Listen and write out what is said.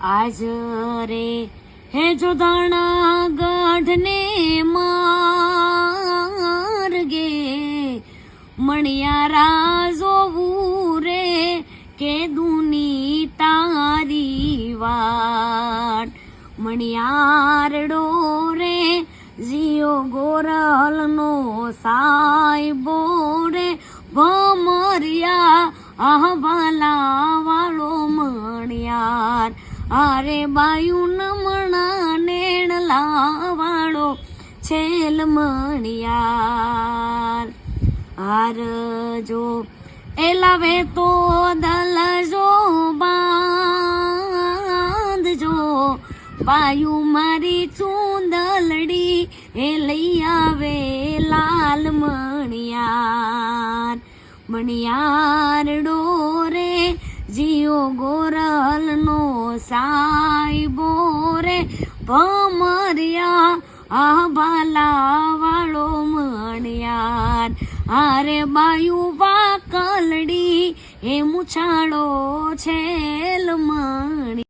આજ રે હે જોધાણા ગઢને માર્ગે મણિયારા જોવું રે કે દુની તારી વાટ મણિયારડો રે જીઓ ગોરલનો સાયબો રે ભમરિયા આહવાલા વાળો મણિયાર આરે બાયુ નમણા નેણલા વાળો છેલ મણિયાર હાર જો એલાવે તો દલજો બાંધજો બાયુ મારી ચૂંદલડી એ લઈ આવે લાલ મણિયાર મણિયારડો રે જીઓ ગોરલનો સાયબો રે ભમરિયા આહવાલા વાળો મણિયાર આરે બાયુ વાકલડી એ મુછાળો છેલ મણિયાર